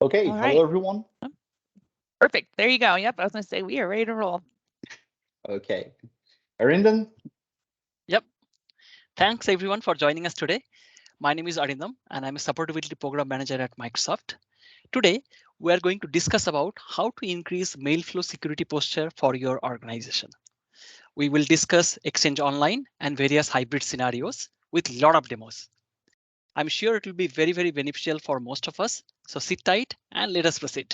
Okay, All hello right. everyone. Perfect. There you go. Yep. I was going to say we are ready to roll. Okay, Arindam. Yep. Thanks everyone for joining us today. My name is Arindam and I'm a supportability program manager at Microsoft. Today, we are going to discuss about how to increase mail flow security posture for your organization. We will discuss Exchange Online and various hybrid scenarios with a lot of demos. I'm sure it will be very, very beneficial for most of us. So sit tight and let us proceed.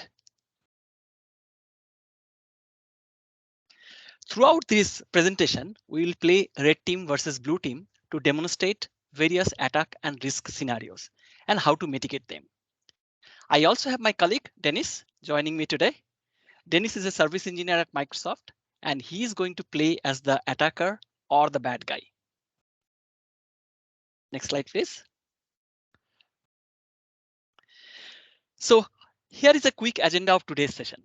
Throughout this presentation, we will play red team versus blue team to demonstrate various attack and risk scenarios and how to mitigate them. I also have my colleague Denis joining me today. Denis is a service engineer at Microsoft and he is going to play as the attacker or the bad guy. Next slide, please. So here is a quick agenda of today's session.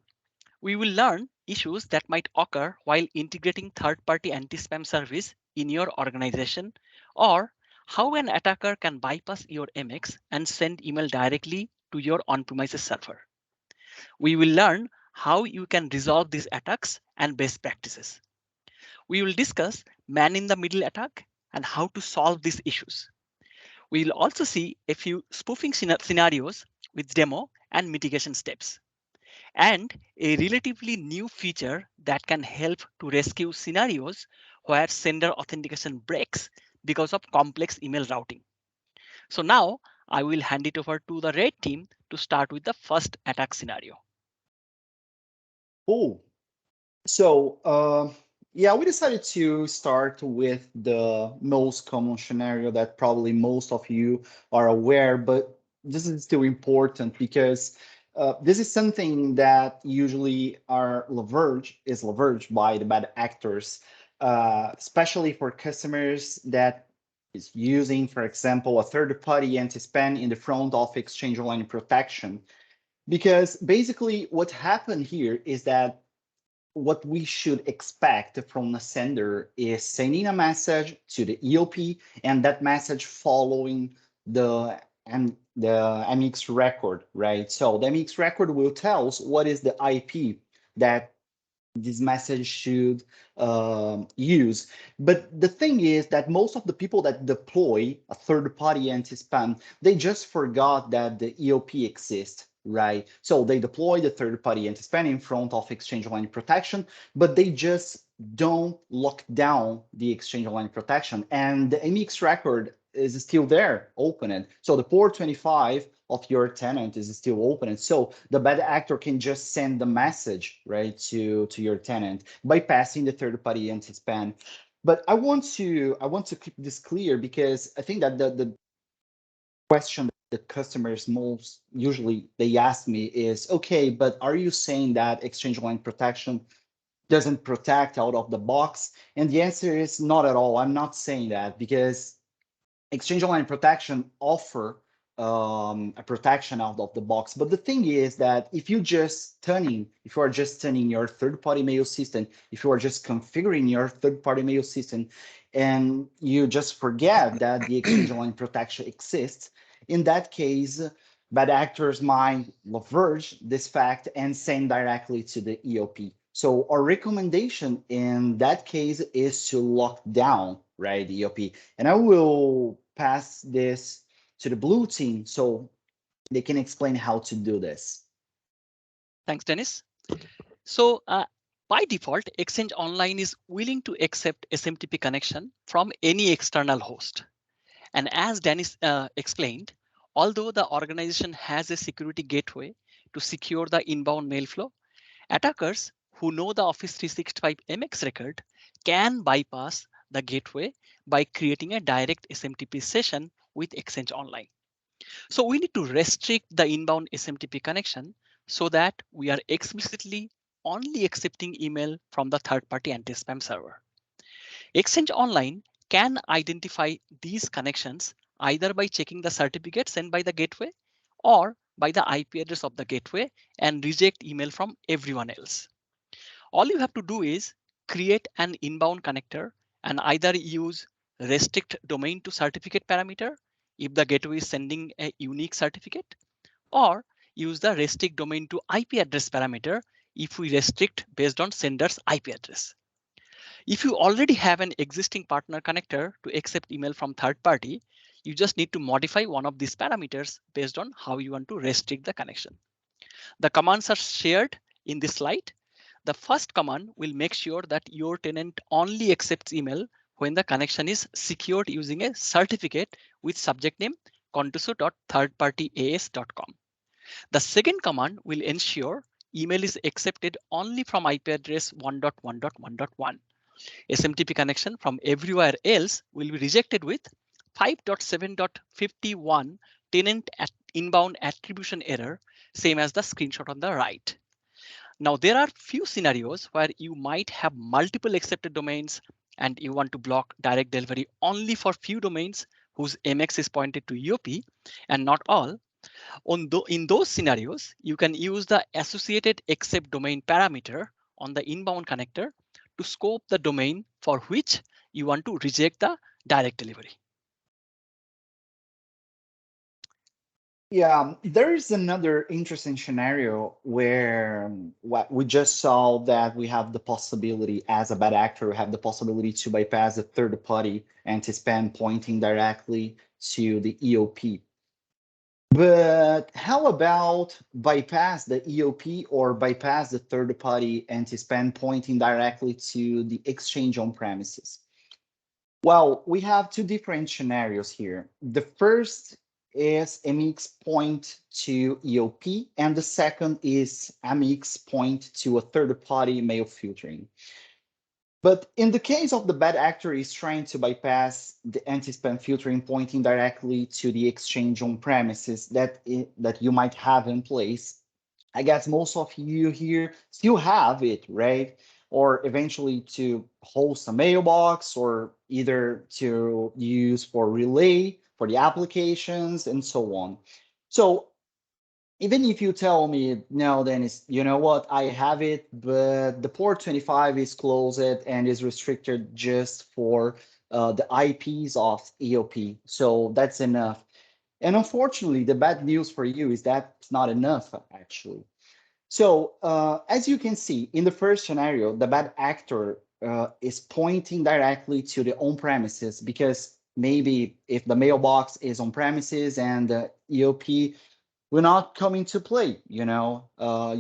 We will learn issues that might occur while integrating third-party anti-spam service in your organization, or how an attacker can bypass your MX and send email directly to your on-premises server. We will learn how you can resolve these attacks and best practices. We will discuss man-in-the-middle attack and how to solve these issues. We will also see a few spoofing scenarios with demo and mitigation steps, and a relatively new feature that can help to rescue scenarios where sender authentication breaks because of complex email routing. So now I will hand it over to the red team to start with the first attack scenario. Cool. So, yeah, we decided to start with the most common scenario that probably most of you are aware, but this is still important because this is something that usually is leveraged by the bad actors, especially for customers that is using, for example, a third-party anti-spam in the front of Exchange Online protection. Because basically what happened here is that what we should expect from the sender is sending a message to the EOP and that message following the MX record, right? So the MX record will tell us what is the IP that this message should use. But the thing is that most of the people that deploy a third-party anti-spam, they just forgot that the EOP exists, right? So they deploy the third-party anti-spam in front of Exchange Online protection, but they just don't lock down the Exchange Online protection. And the MX record is still there, open. So the port 25 of your tenant is still open. And so the bad actor can just send the message, right, to your tenant, bypassing the third-party anti-spam. But I want to keep this clear because I think that the question that the customers most usually they ask me is, okay, but are you saying that Exchange Online protection doesn't protect out of the box? And the answer is not at all. I'm not saying that because Exchange Online protection offer a protection out of the box. But the thing is that if you are just turning your third-party mail system, if you are just configuring your third-party mail system, and you just forget that the Exchange Online protection exists, in that case, bad actors might leverage this fact and send directly to the EOP. So our recommendation in that case is to lock down, right, the EOP. And I will pass this to the blue team so they can explain how to do this. Thanks, Dennis. So by default, Exchange Online is willing to accept SMTP connection from any external host. And as Dennis explained, although the organization has a security gateway to secure the inbound mail flow, attackers who know the Office 365 MX record can bypass the gateway by creating a direct SMTP session with Exchange Online. So we need to restrict the inbound SMTP connection so that we are explicitly only accepting email from the third-party anti-spam server. Exchange Online can identify these connections either by checking the certificate sent by the gateway or by the IP address of the gateway and reject email from everyone else. All you have to do is create an inbound connector and either use restrict domain to certificate parameter if the gateway is sending a unique certificate, or use the restrict domain to IP address parameter if we restrict based on sender's IP address. If you already have an existing partner connector to accept email from third party, you just need to modify one of these parameters based on how you want to restrict the connection. The commands are shared in this slide. The first command will make sure that your tenant only accepts email when the connection is secured using a certificate with subject name contoso.thirdpartyas.com. The second command will ensure email is accepted only from IP address 1.1.1.1. SMTP connection from everywhere else will be rejected with 5.7.51 tenant inbound attribution error, same as the screenshot on the right. Now, there are few scenarios where you might have multiple accepted domains and you want to block direct delivery only for few domains whose MX is pointed to EOP and not all. In those scenarios, you can use the associated accept domain parameter on the inbound connector to scope the domain for which you want to reject the direct delivery. Yeah, there is another interesting scenario where what we just saw that we have the possibility as a bad actor, we have the possibility to bypass the third party anti-spam pointing directly to the EOP. But how about bypass the EOP or bypass the third party anti-spam pointing directly to the exchange on premises? Well, we have two different scenarios here. The first is MX point to EOP, and the second is MX point to a third-party mail filtering. But in the case of the bad actor is trying to bypass the anti-spam filtering pointing directly to the exchange on premises that you might have in place, I guess most of you here still have it, right? Or eventually to host a mailbox or either to use for relay for the applications and so on. So even if you tell me, no, Dennis, you know what, I have it, but the port 25 is closed and is restricted just for the IPs of EOP. So that's enough. And unfortunately, the bad news for you is that's not enough, actually. So as you can see, in the first scenario, the bad actor is pointing directly to the on-premises because maybe if the mailbox is on premises and the EOP will not come into play, you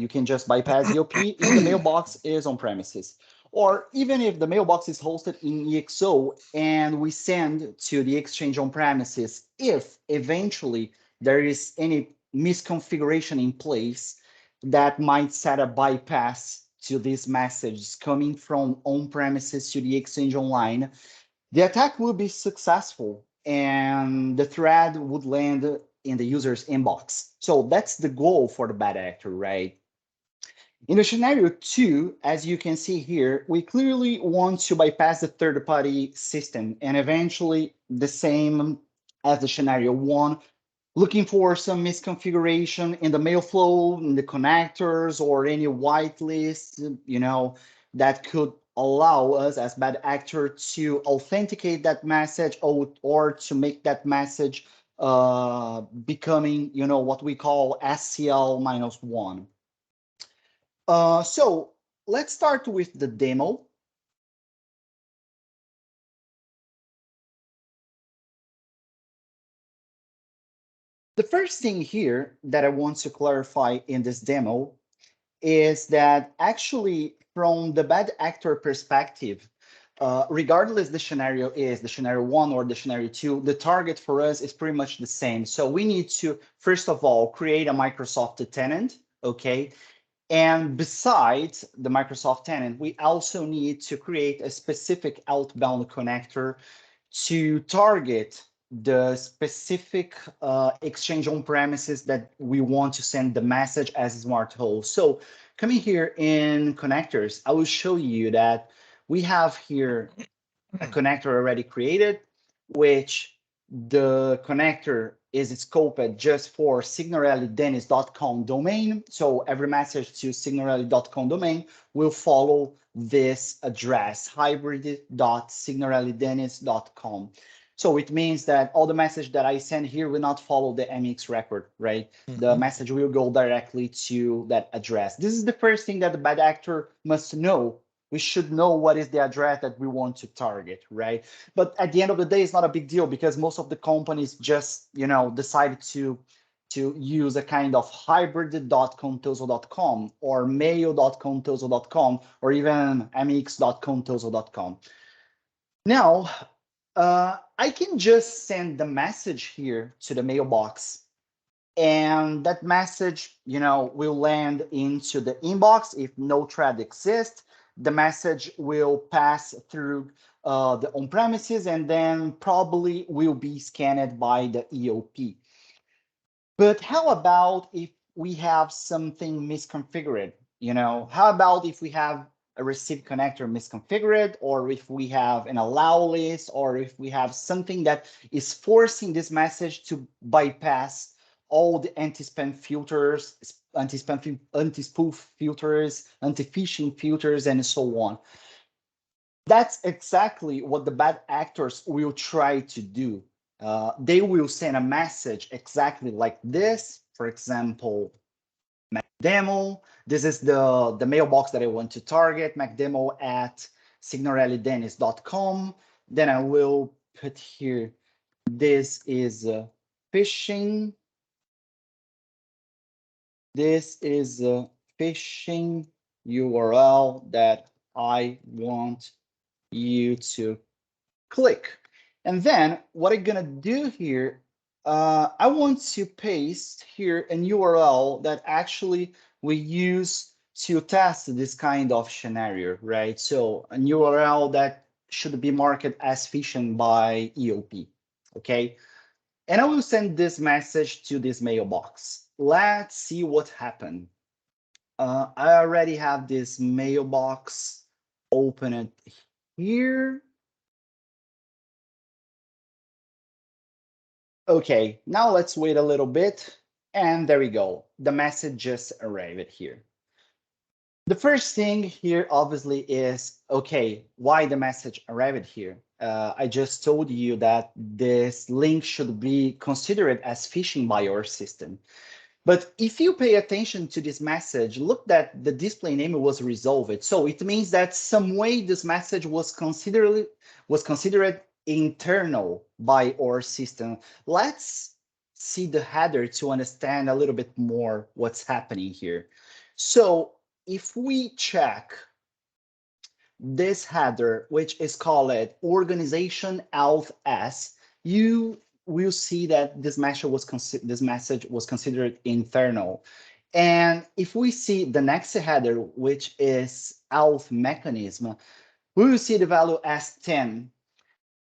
can just bypass EOP if the mailbox is on premises. Or even if the mailbox is hosted in EXO and we send to the exchange on premises, if eventually there is any misconfiguration in place, that might set a bypass to these messages coming from on-premises to the exchange online, the attack will be successful and the thread would land in the user's inbox. So that's the goal for the bad actor, right? In the scenario 2, as you can see here, we clearly want to bypass the third-party system and eventually the same as the scenario 1, looking for some misconfiguration in the mail flow, in the connectors, or any whitelist, that could allow us as bad actor to authenticate that message or to make that message becoming, what we call SCL -1. So let's start with the demo. The first thing here that I want to clarify in this demo is that actually from the bad actor perspective, regardless the scenario is the scenario 1 or the scenario 2, the target for us is pretty much the same. So we need to, first of all, create a Microsoft tenant, okay? And besides the Microsoft tenant, we also need to create a specific outbound connector to target the specific exchange on premises that we want to send the message as a smart host. So coming here in connectors, I will show you that we have here a connector already created, which the connector is scoped just for signorellidenis.com domain. So every message to signorelli.com domain will follow this address, hybrid.signorellidenis.com. So it means that all the message that I send here will not follow the MX record, right? The message will go directly to that address. This is the first thing that the bad actor must know. We should know what is the address that we want to target, right? But at the end of the day, it's not a big deal because most of the companies just, decide to use a kind of hybrid.contoso.com or mail.contoso.com or even mx.contoso.com. Now, I can just send the message here to the mailbox, and that message, will land into the inbox if no thread exists. The message will pass through the on-premises and then probably will be scanned by the EOP. But how about if we have something misconfigured? How about if we have a receive connector misconfigured, or if we have an allow list, or if we have something that is forcing this message to bypass all the anti-spam filters, anti-spoof filters, anti-phishing filters, and so on. That's exactly what the bad actors will try to do. They will send a message exactly like this. For example, MacDemo. This is the mailbox that I want to target, MacDemo at signorellidenis.com. Then I will put here, this is phishing. This is a phishing URL that I want you to click. And then what I'm gonna do here, I want to paste here an URL that actually we use to test this kind of scenario, right? So an URL that should be marked as phishing by EOP, okay? And I will send this message to this mailbox. Let's see what happened. I already have this mailbox opened here. Okay, now let's wait a little bit. And there we go. The message just arrived here. The first thing here obviously is, okay, why the message arrived here? I just told you that this link should be considered as phishing by your system. But if you pay attention to this message, look that the display name was resolved. So it means that some way this message was considered internal by our system. Let's see the header to understand a little bit more what's happening here. So if we check this header, which is called organization auth s, you will see that this message was considered internal. And if we see the next header, which is auth mechanism, we will see the value as 10.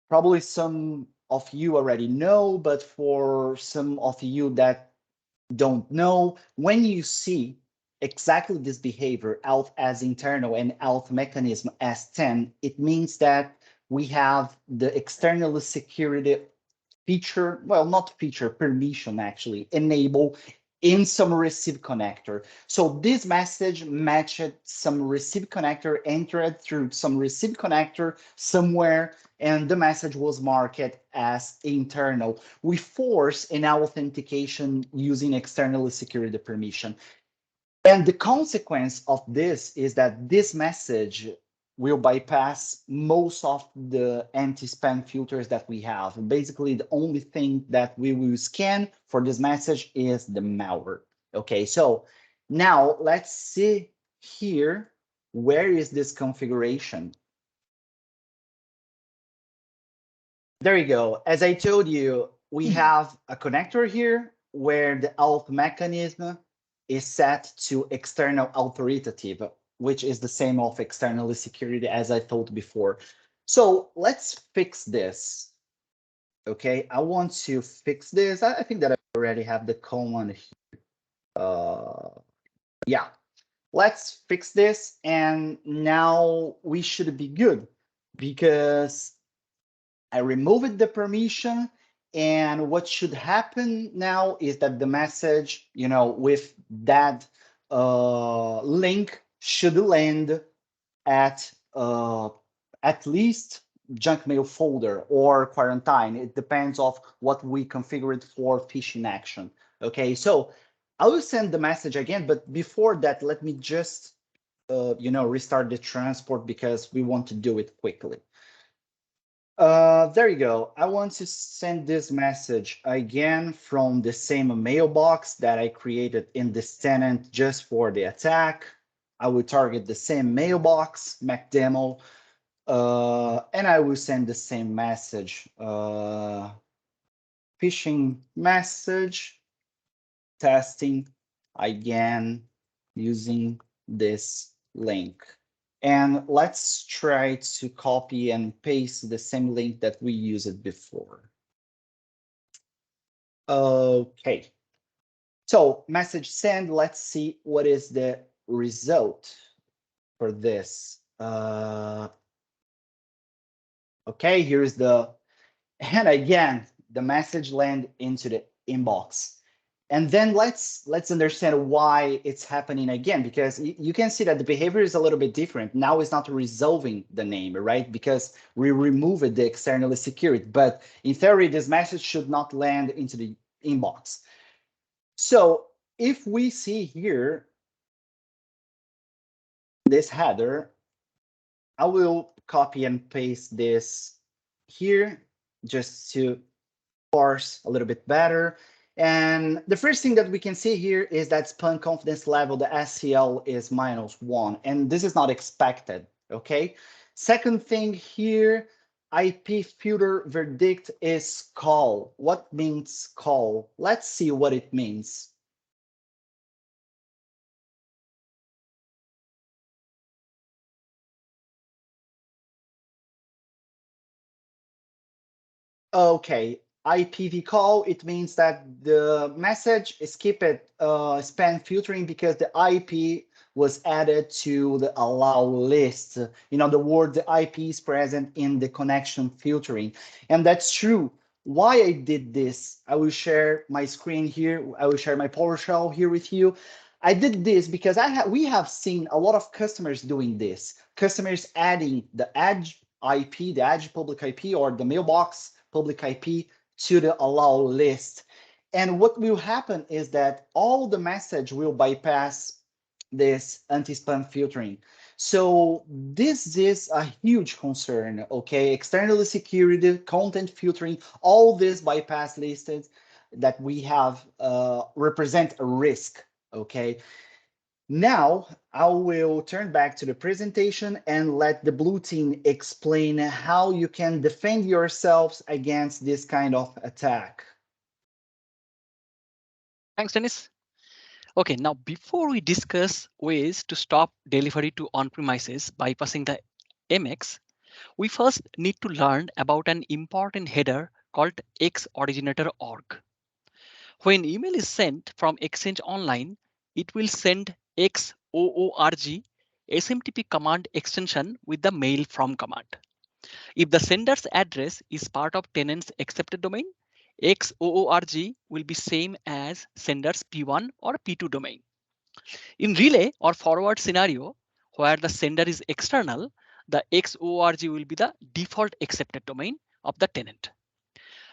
Probably some of you already know, but for some of you that don't know, when you see exactly this behavior, auth as internal and auth mechanism as 10, it means that we have the external security feature, well, not feature, permission actually, enable in some receive connector. So this message matched some receive connector, entered through some receive connector somewhere, and the message was marked as internal. We force an authentication using external security permission. And the consequence of this is that this message will bypass most of the anti-spam filters that we have. Basically, the only thing that we will scan for this message is the malware. Okay, so now let's see here, where is this configuration? There you go. As I told you, we have a connector here where the auth mechanism is set to external authoritative, which is the same of external security as I thought before. So let's fix this. Okay, I want to fix this. I think that I already have the command here. Yeah, let's fix this. And now we should be good because I removed the permission. And what should happen now is that the message, with that link should land at least junk mail folder or quarantine. It depends of what we configured for phishing action. Okay, so I will send the message again, but before that, let me just restart the transport because we want to do it quickly. There you go. I want to send this message again from the same mailbox that I created in this tenant just for the attack. I will target the same mailbox, MacDemo, and I will send the same message. Phishing message, testing again using this link. And let's try to copy and paste the same link that we used before. Okay. So message send, let's see what is the result for this. Okay, here's and again, the message land into the inbox. And then let's understand why it's happening again, because you can see that the behavior is a little bit different. Now it's not resolving the name, right? Because we removed the externally secured, but in theory, this message should not land into the inbox. So if we see here, this header, I will copy and paste this here just to parse a little bit better. And the first thing that we can see here is that spam confidence level, the SCL is -1, and this is not expected, okay? Second thing here, IP filter verdict is call. What means call? Let's see what it means. Okay, IPv call, it means that the message skipped spam filtering because the IP was added to the allow list. In other words, the IP is present in the connection filtering. And that's true. Why I did this, I will share my screen here. I will share my PowerShell here with you. I did this because we have seen a lot of customers doing this. Customers adding the edge IP, the edge public IP, or the mailbox public IP to the allow list. And what will happen is that all the message will bypass this anti-spam filtering. So this is a huge concern, okay? Externally secured, content filtering, all this bypass listed that we have represent a risk, okay? Now, I will turn back to the presentation and let the blue team explain how you can defend yourselves against this kind of attack. Thanks, Dennis. Okay, now before we discuss ways to stop delivery to on-premises bypassing the MX, we first need to learn about an important header called xoriginator.org. When email is sent from Exchange Online, it will send XOORG SMTP command extension with the mail from command. If the sender's address is part of tenant's accepted domain, XOORG will be same as sender's P1 or P2 domain. In relay or forward scenario, where the sender is external, the XORG will be the default accepted domain of the tenant.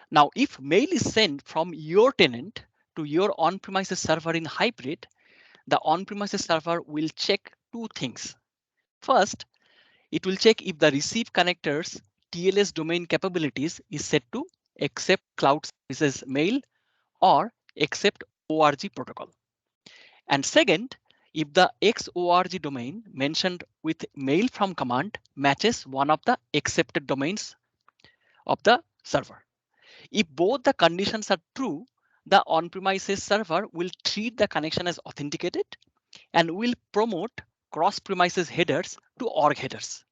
Now, if mail is sent from your tenant to your on-premises server in hybrid, the on-premises server will check two things. First, it will check if the receive connector's TLS domain capabilities is set to accept cloud services mail or accept ORG protocol. And second, if the XORG domain mentioned with mail from command matches one of the accepted domains of the server. If both the conditions are true, the on-premises server will treat the connection as authenticated and will promote cross-premises headers to org headers.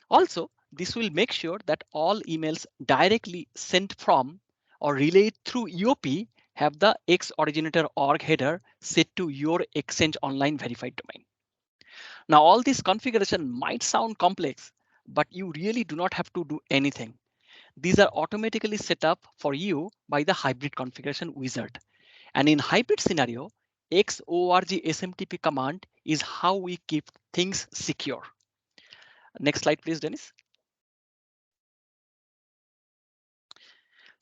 Also, this will make sure that all emails directly sent from or relayed through EOP have the xoriginator org header set to your Exchange Online verified domain. Now, all this configuration might sound complex, but you really do not have to do anything. These are automatically set up for you by the hybrid configuration wizard. And in hybrid scenario, XORG SMTP command is how we keep things secure. Next slide, please, Denis.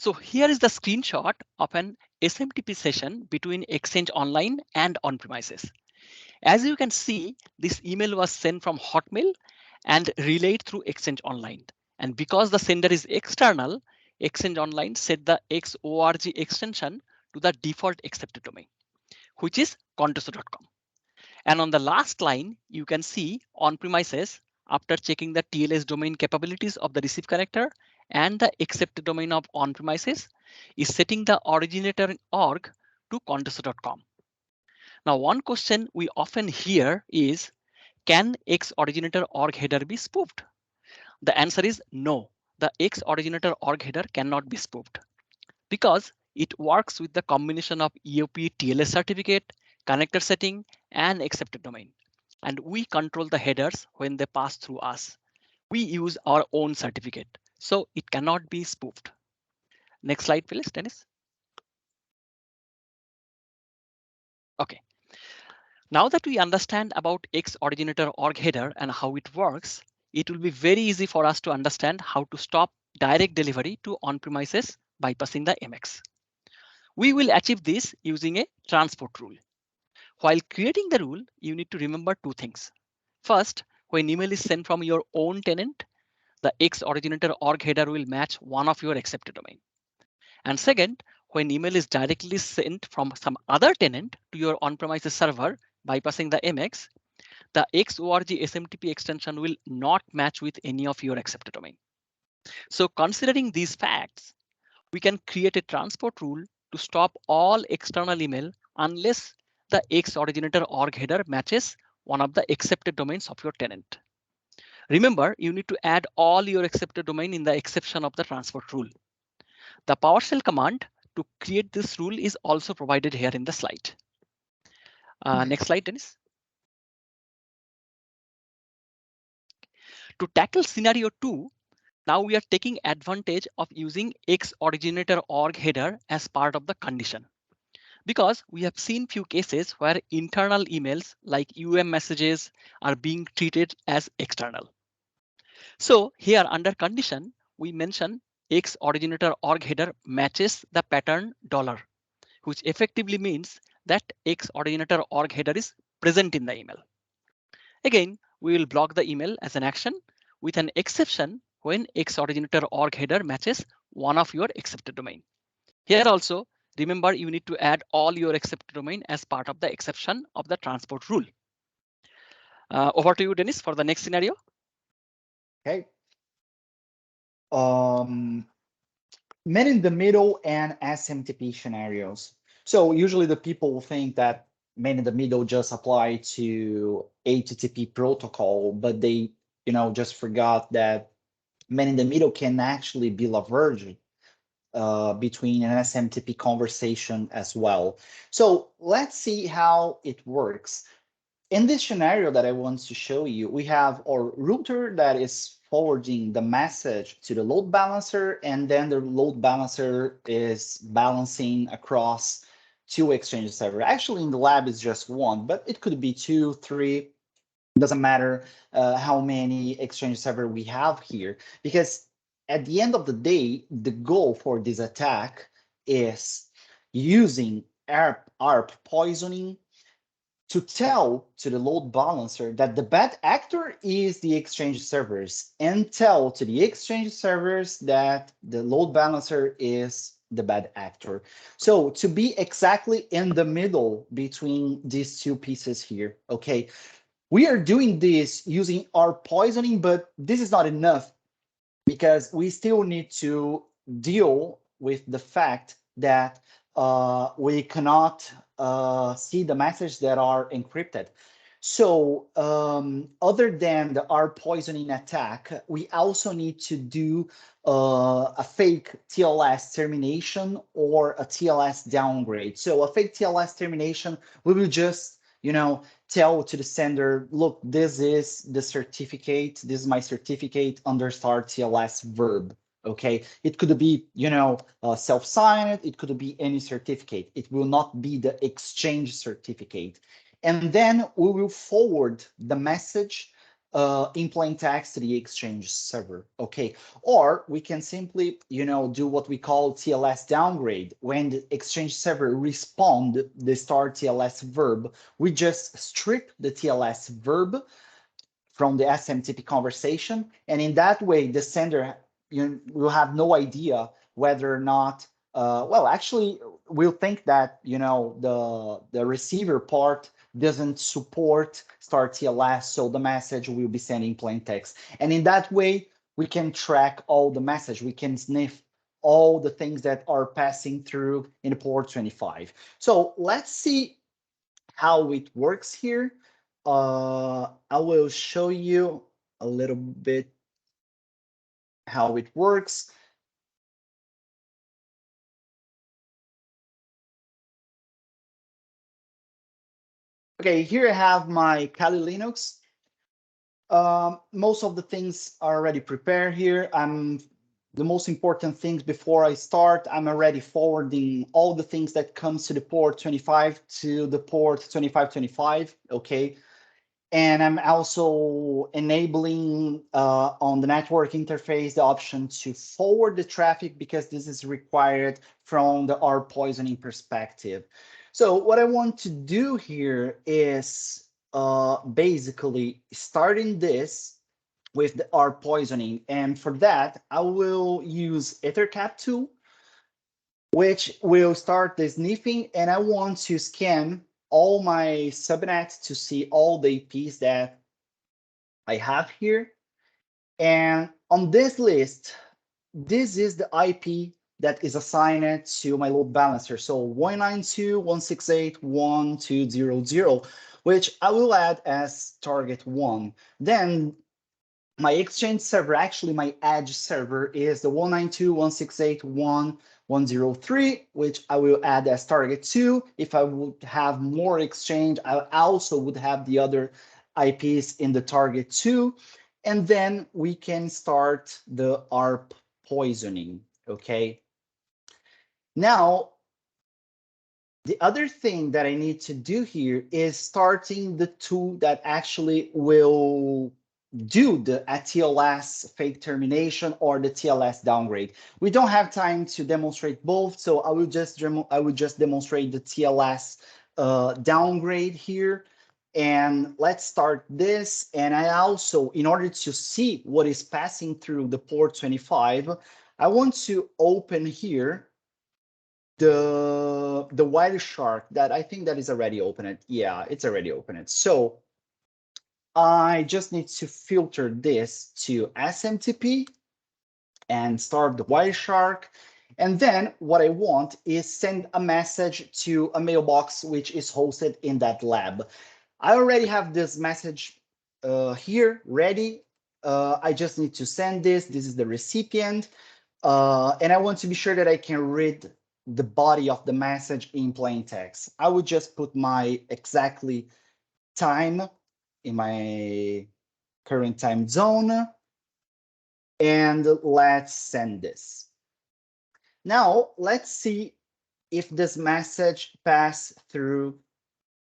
So here is the screenshot of an SMTP session between Exchange Online and on-premises. As you can see, this email was sent from Hotmail and relayed through Exchange Online. And because the sender is external, Exchange Online set the XORG extension to the default accepted domain, which is contoso.com. And on the last line, you can see on-premises, after checking the TLS domain capabilities of the receive connector and the accepted domain of on-premises, is setting the originator org to contoso.com. Now, one question we often hear is, can X originator org header be spoofed? The answer is no. The X originator org header cannot be spoofed because it works with the combination of EOP TLS certificate, connector setting, and accepted domain. And we control the headers when they pass through us. We use our own certificate, so it cannot be spoofed. Next slide, please, Denis. Okay. Now that we understand about X originator org header and how it works, it will be very easy for us to understand how to stop direct delivery to on-premises bypassing the MX. We will achieve this using a transport rule. While creating the rule, you need to remember two things. First, when email is sent from your own tenant, the X originator org header will match one of your accepted domain. And second, when email is directly sent from some other tenant to your on-premises server bypassing the MX, the XORG SMTP extension will not match with any of your accepted domain. So considering these facts, we can create a transport rule to stop all external email unless the X originator org header matches one of the accepted domains of your tenant. Remember, you need to add all your accepted domain in the exception of the transport rule. The PowerShell command to create this rule is also provided here in the slide. Next slide, Denis. To tackle scenario 2, now we are taking advantage of using X originator org header as part of the condition. Because we have seen few cases where internal emails like messages are being treated as external. So here under condition, we mention X originator org header matches the pattern $, which effectively means that X originator org header is present in the email. Again, we will block the email as an action with an exception when X originator org header matches one of your accepted domain. Here also, remember you need to add all your accepted domain as part of the exception of the transport rule. Over to you, Denis, for the next scenario. Okay. Man in the middle and SMTP scenarios. So usually the people think that man in the middle just apply to HTTP protocol, but they, just forgot that man in the middle can actually be leveraged between an SMTP conversation as well. So let's see how it works. In this scenario that I want to show you, we have our router that is forwarding the message to the load balancer, and then the load balancer is balancing across two Exchange servers. Actually, in the lab, it's just one, but it could be 2, 3. Doesn't matter how many Exchange server we have here, because at the end of the day, the goal for this attack is using ARP poisoning to tell to the load balancer that the bad actor is the Exchange servers, and tell to the Exchange servers that the load balancer is the bad actor. So to be exactly in the middle between these two pieces here, okay, we are doing this using our poisoning, but this is not enough because we still need to deal with the fact that we cannot see the messages that are encrypted. So other than the R poisoning attack, we also need to do a fake TLS termination or a TLS downgrade. So a fake TLS termination, we will just, tell to the sender, look, this is the certificate. This is my certificate under star TLS verb. Okay, it could be, self-signed. It could be any certificate. It will not be the Exchange certificate. And then we will forward the message in plain text to the Exchange server. Okay, or we can simply, do what we call TLS downgrade. When the Exchange server respond the start TLS verb, we just strip the TLS verb from the SMTP conversation, and in that way, the sender will have no idea whether or not. Well, actually, we'll think that the receiver part doesn't support start TLS, so the message will be sending plain text. And in that way, we can track all the message. We can sniff all the things that are passing through in port 25. So let's see how it works here. I will show you a little bit how it works. Okay, here I have my Kali Linux. Most of the things are already prepared here. The most important things before I start, I'm already forwarding all the things that comes to the port 25 to the port 2525, okay? And I'm also enabling on the network interface the option to forward the traffic because this is required from the R poisoning perspective. So what I want to do here is basically starting this with the R poisoning. And for that, I will use EtherCap tool, which will start the sniffing. And I want to scan all my subnets to see all the IPs that I have here. And on this list, this is the IP that is assigned to my load balancer. So 192.168.1.2.0.0, which I will add as target 1. Then my Exchange server, actually my Edge server, is the 192.168.1.1.0.3, which I will add as target 2. If I would have more Exchange, I also would have the other IPs in the target 2. And then we can start the ARP poisoning, okay? Now, the other thing that I need to do here is starting the tool that actually will do the TLS fake termination or the TLS downgrade. We don't have time to demonstrate both, so I will just demonstrate the TLS downgrade here. And let's start this. And I also, in order to see what is passing through the port 25, I want to open here the Wireshark that I think that is already opened. Yeah, it's already opened. So I just need to filter this to SMTP and start the Wireshark. And then what I want is send a message to a mailbox which is hosted in that lab. I already have this message here ready. I just need to send this. This is the recipient. And I want to be sure that I can read the body of the message in plain text. I would just put my exactly time in my current time zone. And let's send this. Now, let's see if this message passed through.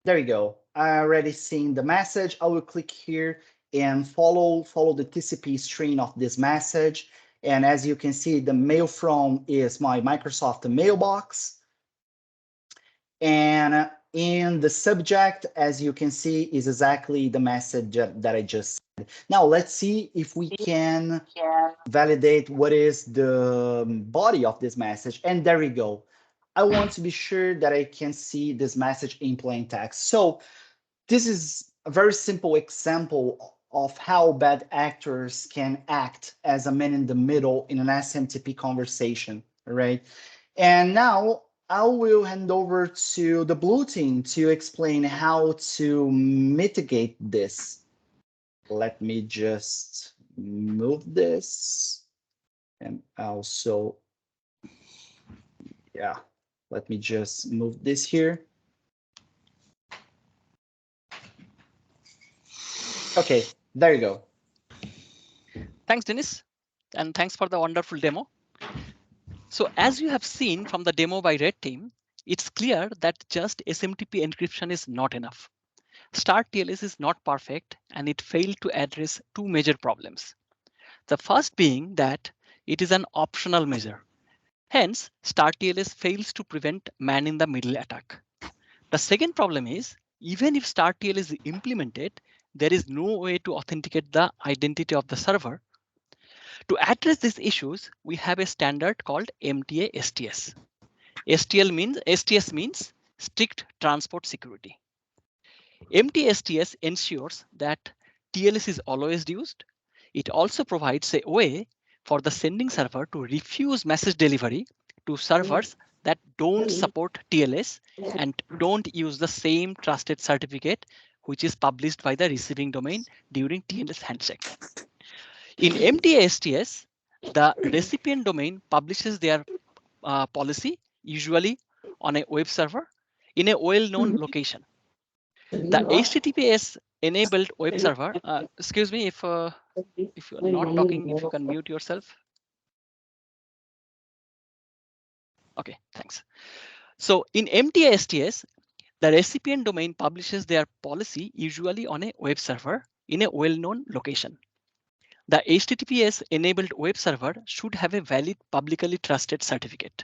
There we go. I already seen the message. I will click here and follow the TCP string of this message. And as you can see, the mail from is my Microsoft mailbox. And in the subject, as you can see, is exactly the message that I just said. Now let's see if we can validate what is the body of this message. And there we go. I want to be sure that I can see this message in plain text. So this is a very simple example of how bad actors can act as a man in the middle in an SMTP conversation, right? And now I will hand over to the blue team to explain how to mitigate this. Let me just move this and also, yeah, let me just move this here. Okay, there you go. Thanks, Denis, and thanks for the wonderful demo. So as you have seen from the demo by Red Team, it's clear that just SMTP encryption is not enough. Start TLS is not perfect and it failed to address two major problems. The first being that it is an optional measure. Hence, Start TLS fails to prevent man-in-the-middle attack. The second problem is, even if Start TLS is implemented, there is no way to authenticate the identity of the server. To address these issues, we have a standard called MTA STS. STS means strict transport security. MTSTS ensures that TLS is always used. It also provides a way for the sending server to refuse message delivery to servers that don't support TLS and don't use the same trusted certificate which is published by the receiving domain during TLS handshake. In MTSTS, the recipient domain publishes their policy, usually on a web server in a well-known location. The HTTPS enabled web server, excuse me, if you're not talking, if you can mute yourself. Okay, thanks. So in MTSTS, the recipient domain publishes their policy usually on a web server in a well-known location. The HTTPS enabled web server should have a valid publicly trusted certificate.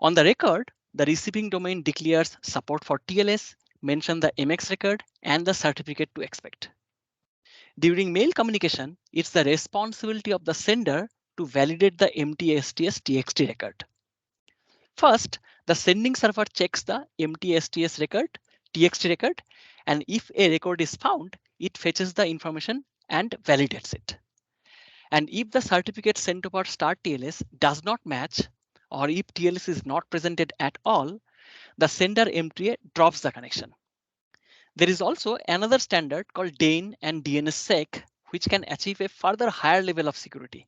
On the record, the receiving domain declares support for TLS, mention the MX record and the certificate to expect. During mail communication, it's the responsibility of the sender to validate the MTSTS TXT record. First, the sending server checks the MTSTS record, TXT record, and if a record is found, it fetches the information and validates it. And if the certificate sent over Start TLS does not match, or if TLS is not presented at all, the sender MTA drops the connection. There is also another standard called DANE and DNSSEC, which can achieve a further higher level of security.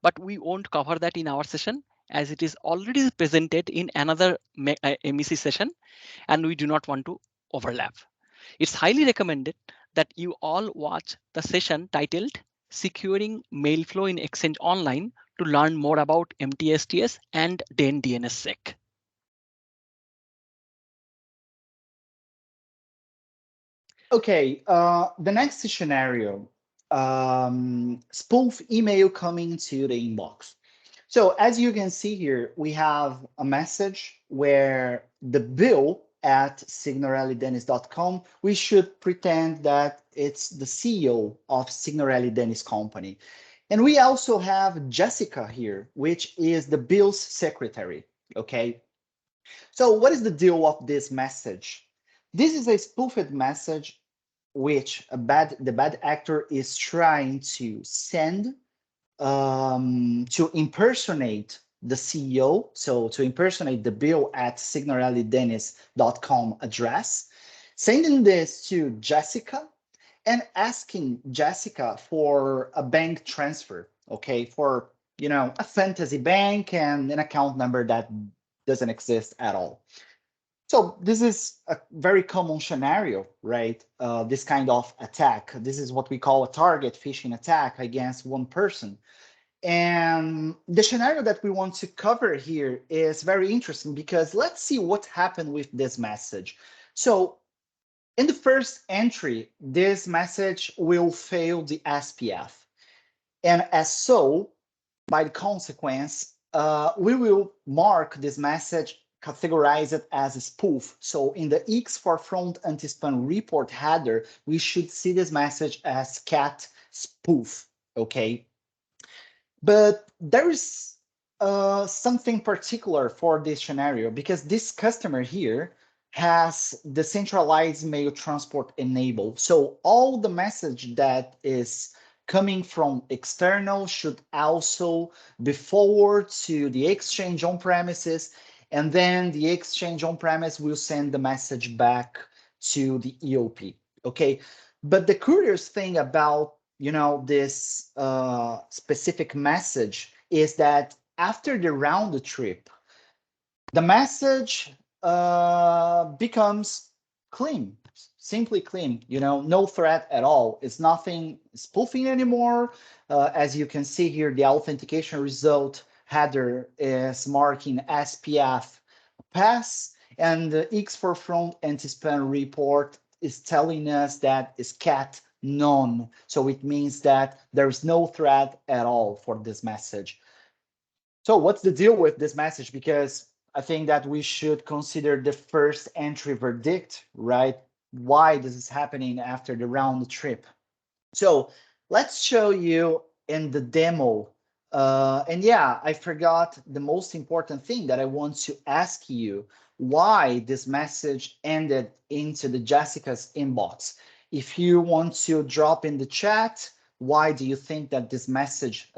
But we won't cover that in our session as it is already presented in another MEC session and we do not want to overlap. It's highly recommended that you all watch the session titled Securing Mail Flow in Exchange Online to learn more about MTSTS and DANE DNSSEC. Okay, the next scenario, spoof email coming to the inbox. So as you can see here, we have a message where the bill at signorellidenis.com, we should pretend that it's the CEO of Signorelli Denis company. And we also have Jessica here, which is the bill's secretary, okay? So what is the deal of this message? This is a spoofed message which the bad actor is trying to send to impersonate the CEO, so to impersonate the bill at signorellidenis.com address, sending this to Jessica and asking Jessica for a bank transfer, okay, for a fantasy bank and an account number that doesn't exist at all. So this is a very common scenario, right? This kind of attack. This is what we call a target phishing attack against one person. And the scenario that we want to cover here is very interesting because let's see what happened with this message. So in the first entry, this message will fail the SPF. And as so, by the consequence, we will mark this message, categorize it as a spoof. So in the X for front anti-spam report header, we should see this message as cat spoof, okay? But there is something particular for this scenario because this customer here has the centralized mail transport enabled. So all the message that is coming from external should also be forwarded to the exchange on premises, and then the exchange on premise will send the message back to the EOP. Okay, but the curious thing about this specific message is that after the round trip, the message becomes clean, simply clean, no threat at all. It's nothing spoofing anymore. As you can see here, the authentication result header is marking SPF pass, and the X for front anti-spam report is telling us that is cat none. So it means that there is no threat at all for this message. So what's the deal with this message? Because I think that we should consider the first entry verdict, right? Why this is happening after the round trip. So let's show you in the demo. And yeah, I forgot the most important thing that I want to ask you, why this message ended into the Jessica's inbox. If you want to drop in the chat, why do you think that this message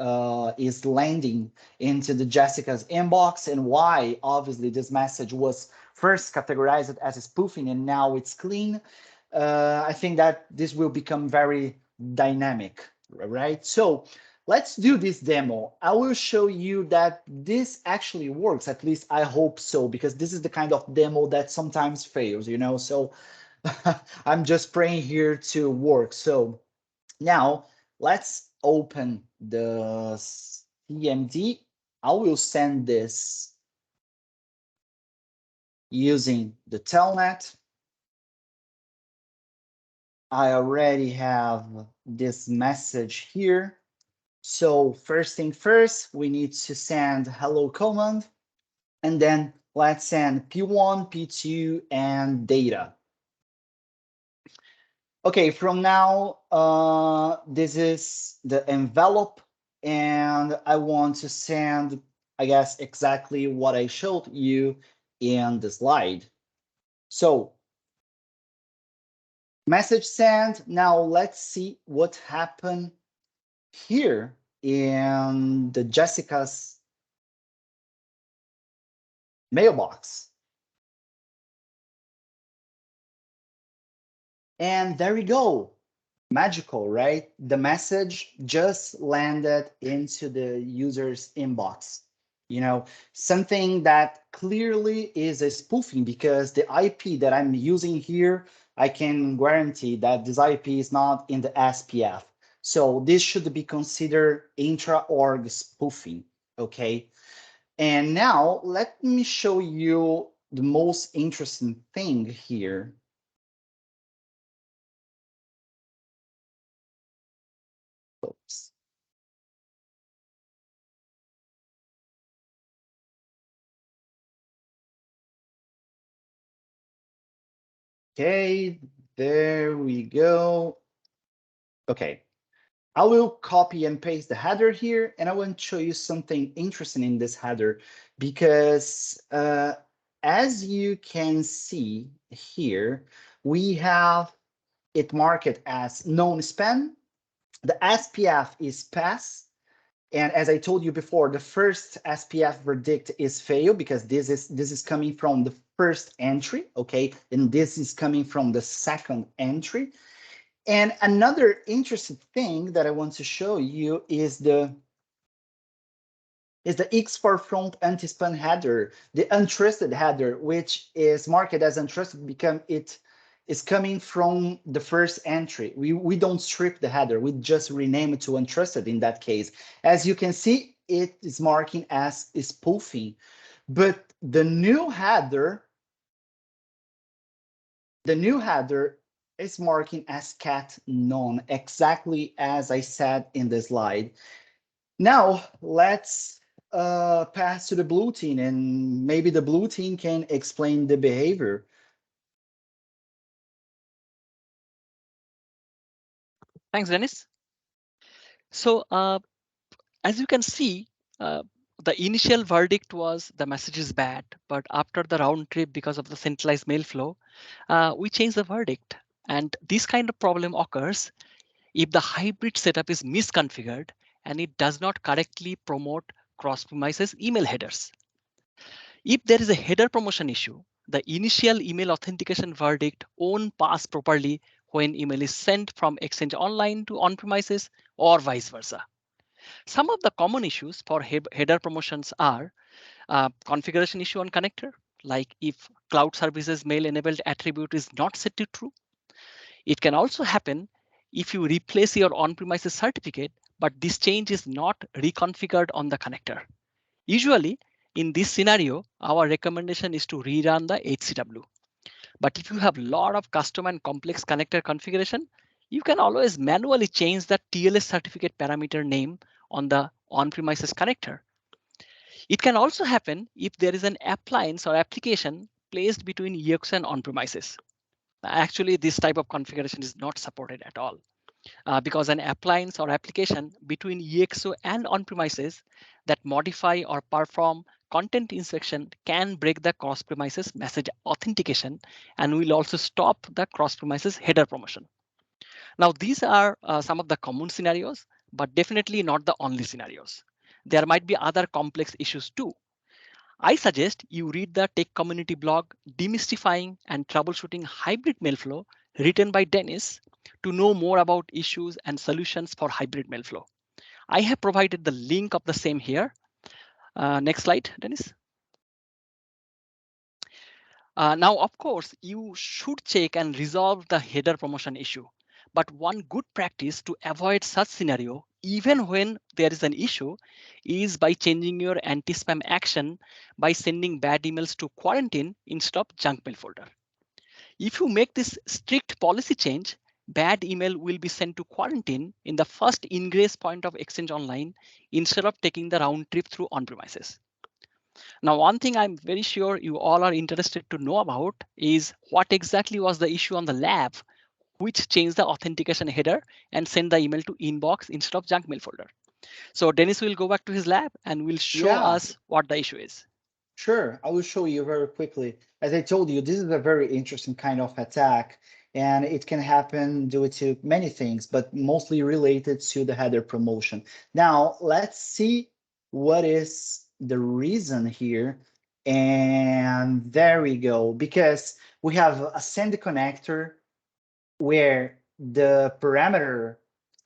is landing into the Jessica's inbox, and why obviously this message was first categorized as a spoofing and now it's clean? I think that this will become very dynamic, right? So let's do this demo. I will show you that this actually works. At least I hope so, because this is the kind of demo that sometimes fails, you know? So I'm just praying here to work. So now let's open the CMD. I will send this using the telnet. I already have this message here. So first thing first, we need to send hello command, and then let's send P1, P2, and data. Okay, from now, this is the envelope, and I want to send, I guess, exactly what I showed you in the slide. So message sent. Now let's see what happened here in the Jessica's mailbox. And there we go. Magical, right? The message just landed into the user's inbox. You know, something that clearly is a spoofing, because the IP that I'm using here, I can guarantee that this IP is not in the SPF. So this should be considered intra-org spoofing, okay? And now let me show you the most interesting thing here. Oops. Okay, there we go. Okay, I will copy and paste the header here, and I want to show you something interesting in this header, because as you can see here, we have it marked as known spam. The SPF is pass. And as I told you before, the first SPF verdict is fail, because this is coming from the first entry, okay? And this is coming from the second entry. And another interesting thing that I want to show you is the X for front anti-spam header, the untrusted header, which is marked as untrusted because it is coming from the first entry. We don't strip the header, we just rename it to untrusted in that case. As you can see, it is marking as spoofing, but the new header is marking as cat none, exactly as I said in the slide. Now let's pass to the blue team, and maybe the blue team can explain the behavior. Thanks, Dennis. So as you can see, the initial verdict was the message is bad, but after the round trip, because of the centralized mail flow, we changed the verdict. And this kind of problem occurs if the hybrid setup is misconfigured and it does not correctly promote cross-premises email headers. If there is a header promotion issue, the initial email authentication verdict won't pass properly when email is sent from Exchange Online to on-premises or vice versa. Some of the common issues for header promotions are configuration issue on connector, like if cloud services mail enabled attribute is not set to true. It can also happen if you replace your on-premises certificate, but this change is not reconfigured on the connector. Usually, in this scenario, our recommendation is to rerun the HCW. But if you have a lot of custom and complex connector configuration, you can always manually change the TLS certificate parameter name on the on-premises connector. It can also happen if there is an appliance or application placed between EXO and on-premises. Actually, this type of configuration is not supported at all because an appliance or application between EXO and on-premises that modify or perform content inspection can break the cross-premises message authentication and will also stop the cross-premises header promotion. Now, these are some of the common scenarios, but definitely not the only scenarios. There might be other complex issues too. I suggest you read the tech community blog Demystifying and Troubleshooting Hybrid Mailflow written by Denis to know more about issues and solutions for hybrid mailflow. I have provided the link of the same here. Next slide, Denis. Now, of course, you should check and resolve the header promotion issue. But one good practice to avoid such scenario, even when there is an issue, is by changing your anti-spam action by sending bad emails to quarantine instead of junk mail folder. If you make this strict policy change, bad email will be sent to quarantine in the first ingress point of Exchange Online instead of taking the round trip through on-premises. Now, one thing I'm very sure you all are interested to know about is what exactly was the issue on the lab, which changed the authentication header and send the email to inbox instead of junk mail folder. So Denis will go back to his lab and will show us what the issue is. Sure, I will show you very quickly. As I told you, this is a very interesting kind of attack, and it can happen due to many things, but mostly related to the header promotion. Now, let's see what is the reason here. And there we go, because we have a send connector where the parameter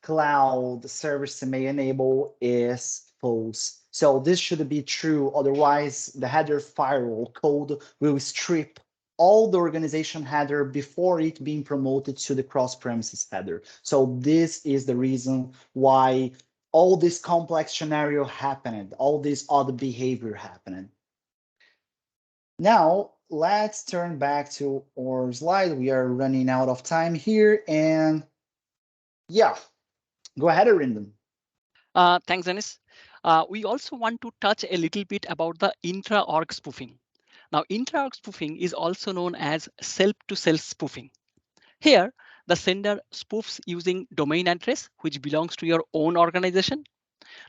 cloud service may enable is false. So this should be true. Otherwise, the header firewall code will strip all the organization header before it being promoted to the cross-premises header. So this is the reason why all this complex scenario happened, all this odd behavior happened. Now, let's turn back to our slide. We are running out of time here. And yeah, go ahead, Arindam. Thanks, Denis. We also want to touch a little bit about the intra-org spoofing. Now, intra-org spoofing is also known as self-to-self spoofing. Here, the sender spoofs using domain address, which belongs to your own organization.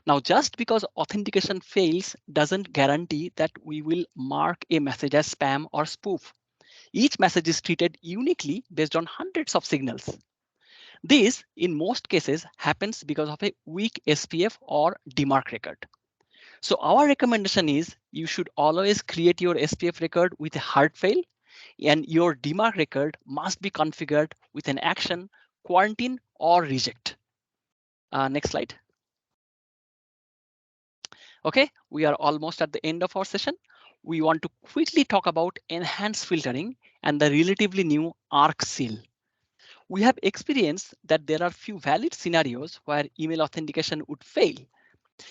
Now, just because authentication fails doesn't guarantee that we will mark a message as spam or spoof. Each message is treated uniquely based on hundreds of signals. This, in most cases, happens because of a weak SPF or DMARC record. So our recommendation is you should always create your SPF record with a hard fail, and your DMARC record must be configured with an action, quarantine, or reject. Next slide. Okay, we are almost at the end of our session. We want to quickly talk about enhanced filtering and the relatively new ARC seal. We have experienced that there are few valid scenarios where email authentication would fail.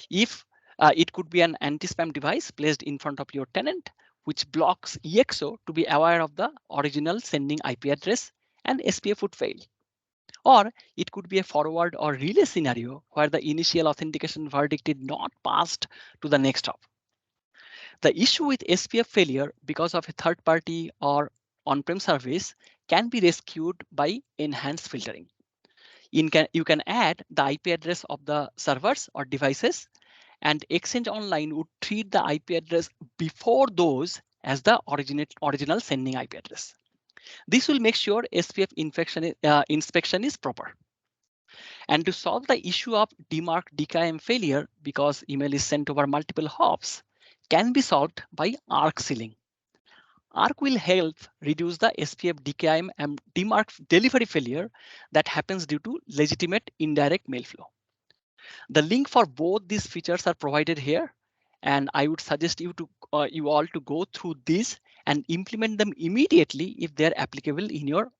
If it could be an anti-spam device placed in front of your tenant, which blocks EXO to be aware of the original sending IP address, and SPF would fail. Or it could be a forward or relay scenario where the initial authentication verdict is not passed to the next hop. The issue with SPF failure because of a third party or on-prem service can be rescued by enhanced filtering. You can add the IP address of the servers or devices, and Exchange Online would treat the IP address before those as the original sending IP address. This will make sure SPF inspection is proper. And to solve the issue of DMARC DKIM failure because email is sent over multiple hops can be solved by ARC sealing. ARC will help reduce the SPF DKIM and DMARC delivery failure that happens due to legitimate indirect mail flow. The link for both these features are provided here, and I would suggest you all to go through these and implement them immediately if they're applicable in your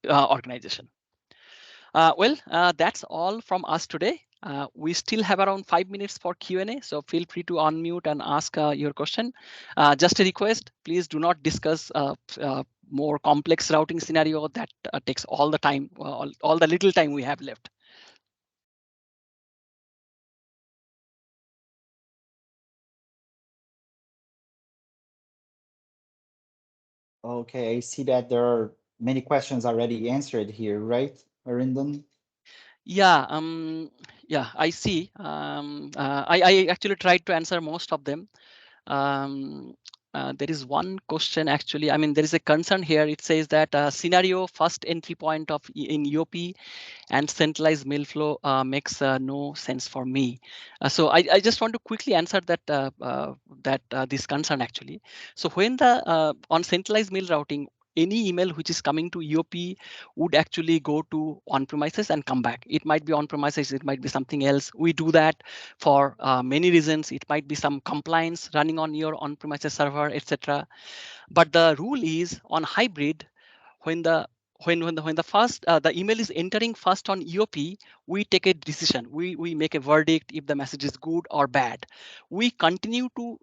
organization. That's all from us today. We still have around 5 minutes for Q&A, so feel free to unmute and ask your question. Just a request, please do not discuss more complex routing scenario that takes all the time, all the little time we have left. Okay, I see that there are many questions already answered here, right, Arindam? Yeah, I see. I actually tried to answer most of them. Um, there is one question actually. I mean, there is a concern here. It says that scenario first entry point of in EOP and centralized mail flow makes no sense for me. So I just want to quickly answer this concern actually. So when the on centralized mail routing, any email which is coming to EOP would actually go to on-premises and come back. It might be on-premises, it might be something else. We do that for many reasons. It might be some compliance running on your on-premises server, etc. But the rule is on hybrid, when the when the first the email is entering first on EOP, we take a decision. We make a verdict if the message is good or bad. We continue to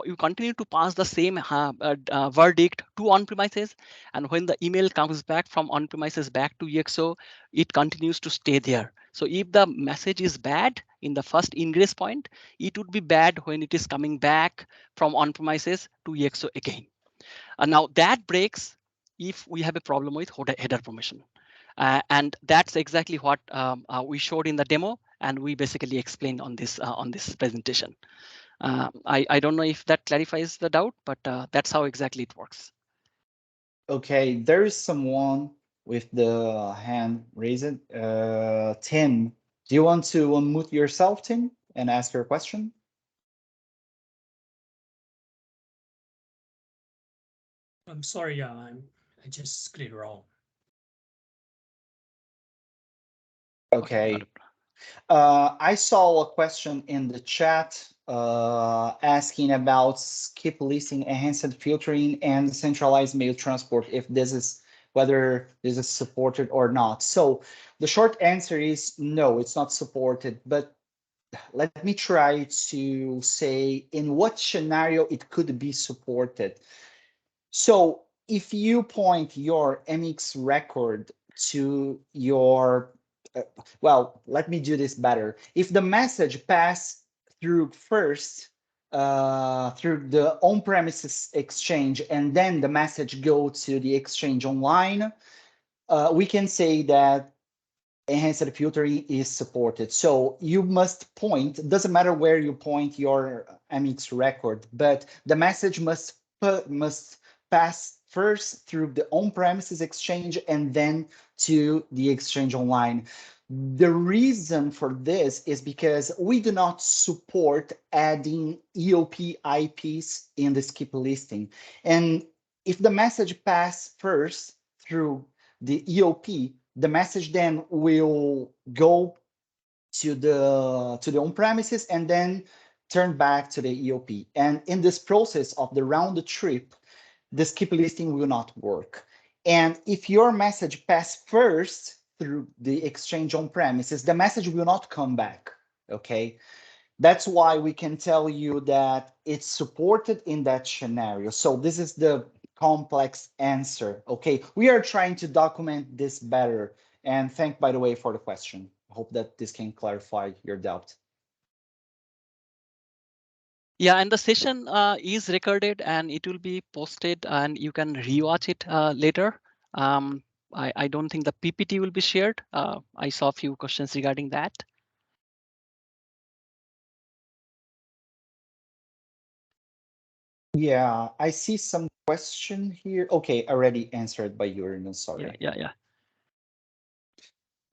you continue to pass the same verdict to on-premises, and when the email comes back from on-premises back to EXO, it continues to stay there. So if the message is bad in the first ingress point, it would be bad when it is coming back from on-premises to EXO again. Now that breaks if we have a problem with header permission. And that's exactly what we showed in the demo, and we basically explained on this presentation. I don't know if that clarifies the doubt, but that's how exactly it works. Okay, there is someone with the hand raised. Tim, do you want to unmute yourself, Tim, and ask your question? I'm sorry, I just clicked wrong. Okay. I saw a question in the chat asking about skip listing, enhanced filtering, and centralized mail transport, if this is whether this is supported or not. So the short answer is no, it's not supported. But let me try to say in what scenario it could be supported. So if you point your MX record to your, well, let me do this better. If the message pass through first through the on-premises exchange and then the message go to the exchange online, we can say that enhanced filtering is supported. So you must point, doesn't matter where you point your MX record, but the message must pass first through the on-premises exchange and then to the exchange online. The reason for this is because we do not support adding EOP IPs in the skip listing. And if the message pass first through the EOP, the message then will go to the on-premises and then turn back to the EOP. And in this process of the round trip, the skip listing will not work. And if your message pass first through the exchange on-premises, the message will not come back. Okay. That's why we can tell you that it's supported in that scenario. So this is the complex answer. Okay, we are trying to document this better. And thank, by the way, for the question. I hope that this can clarify your doubt. Yeah, and the session is recorded and it will be posted and you can rewatch it later. I don't think the PPT will be shared. I saw a few questions regarding that. Yeah, I see some question here. Okay, already answered by Arindam, sorry. Yeah.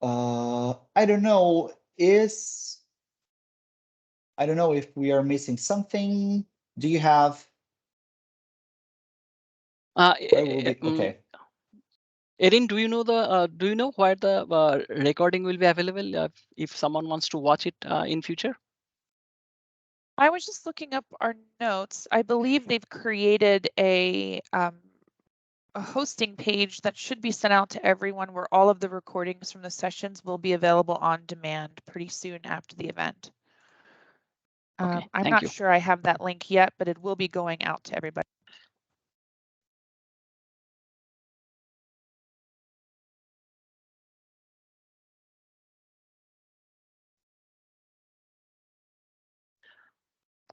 I don't know, I don't know if we are missing something. Do you have? Okay. Erin, do you know where the recording will be available if someone wants to watch it in future? I was just looking up our notes. I believe they've created a hosting page that should be sent out to everyone where all of the recordings from the sessions will be available on demand pretty soon after the event. Okay, I'm thank not you. sure I have that link yet, but it will be going out to everybody.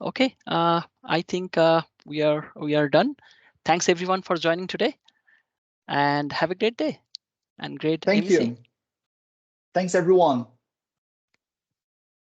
Okay, I think we are done. Thanks everyone for joining today, and have a great day and great Thank MEC. you. Thanks, everyone.